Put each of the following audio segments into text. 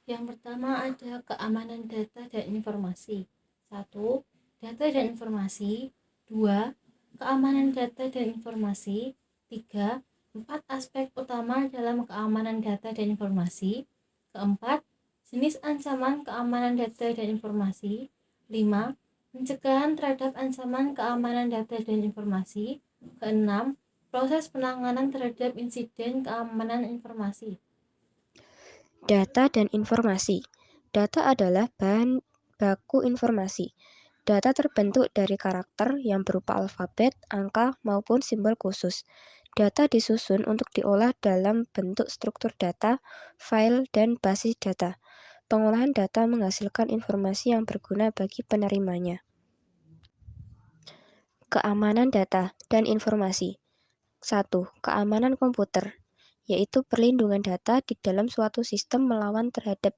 Yang pertama ada keamanan data dan informasi. 1. Data dan informasi. 2. Keamanan data dan informasi. 3. 4 aspek utama dalam keamanan data dan informasi. Keempat, jenis ancaman keamanan data dan informasi. 5. Pencegahan terhadap ancaman keamanan data dan informasi. Keenam, proses penanganan terhadap insiden keamanan informasi. Data dan informasi. Data adalah bahan baku informasi. Data terbentuk dari karakter yang berupa alfabet, angka, maupun simbol khusus. Data disusun untuk diolah dalam bentuk struktur data, file, dan basis data. Pengolahan data menghasilkan informasi yang berguna bagi penerimanya. Keamanan data dan informasi. 1. Keamanan komputer, yaitu perlindungan data di dalam suatu sistem melawan terhadap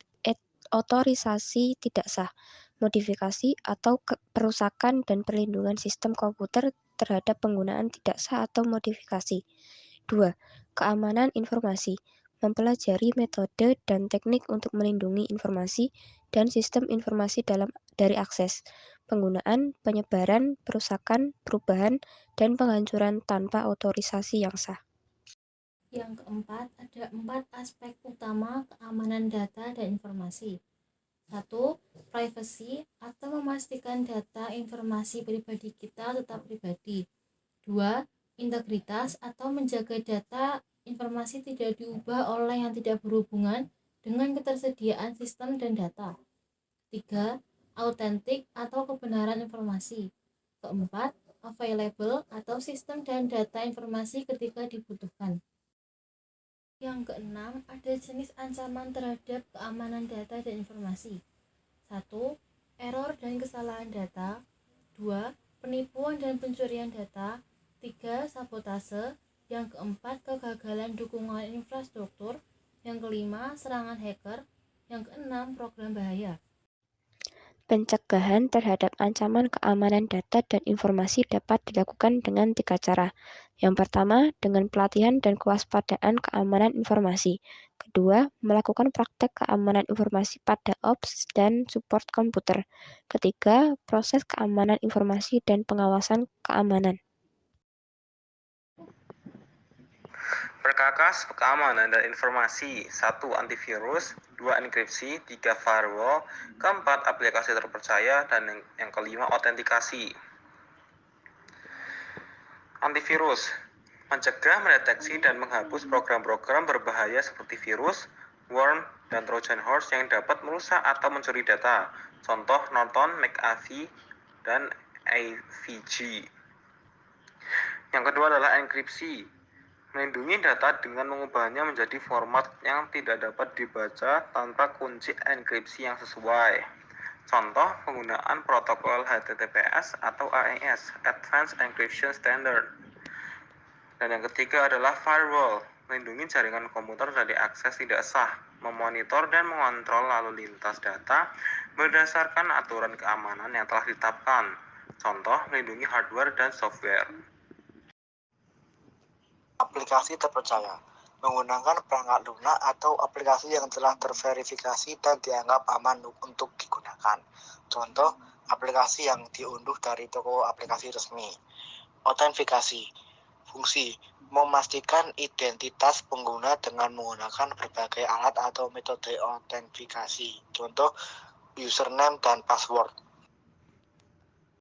otorisasi tidak sah, modifikasi atau perusakan dan perlindungan sistem komputer terhadap penggunaan tidak sah atau modifikasi. 2. Keamanan informasi, mempelajari metode dan teknik untuk melindungi informasi dan sistem informasi dari akses, penggunaan, penyebaran, perusakan, perubahan, dan penghancuran tanpa otorisasi yang sah. Yang keempat, ada 4 aspek utama keamanan data dan informasi. 1. Privacy atau memastikan data informasi pribadi kita tetap pribadi. 2. Integritas atau menjaga data informasi tidak diubah oleh yang tidak berhubungan dengan ketersediaan sistem dan data. 3. Autentik atau kebenaran informasi. Keempat, available atau sistem dan data informasi ketika dibutuhkan. Yang keenam, ada jenis ancaman terhadap keamanan data dan informasi. 1. Error dan kesalahan data. 2. Penipuan dan pencurian data. 3. Sabotase. Yang keempat, kegagalan dukungan infrastruktur. Yang kelima, serangan hacker. Yang keenam, program bahaya. Pencegahan terhadap ancaman keamanan data dan informasi dapat dilakukan dengan 3 cara. Yang pertama, dengan pelatihan dan kewaspadaan keamanan informasi. Kedua, melakukan praktek keamanan informasi pada ops dan support komputer. Ketiga, proses keamanan informasi dan pengawasan keamanan. Perkakas keamanan dan informasi. 1. Antivirus. 2. Enkripsi. 3. Firewall. Keempat, aplikasi terpercaya. Dan yang kelima, autentikasi. Antivirus mencegah, mendeteksi, dan menghapus program-program berbahaya seperti virus, worm, dan Trojan horse yang dapat merusak atau mencuri data. Contoh Norton, McAfee, dan AVG. Yang kedua adalah enkripsi, melindungi data dengan mengubahnya menjadi format yang tidak dapat dibaca tanpa kunci enkripsi yang sesuai. Contoh penggunaan protokol HTTPS atau AES, Advanced Encryption Standard. Dan yang ketiga adalah firewall, melindungi jaringan komputer dari akses tidak sah, memonitor dan mengontrol lalu lintas data berdasarkan aturan keamanan yang telah ditetapkan. Contoh, melindungi hardware dan software. Aplikasi terpercaya menggunakan perangkat lunak atau aplikasi yang telah terverifikasi dan dianggap aman untuk digunakan. Contoh, aplikasi yang diunduh dari toko aplikasi resmi. Autentikasi fungsi memastikan identitas pengguna dengan menggunakan berbagai alat atau metode autentikasi. Contoh, username dan password.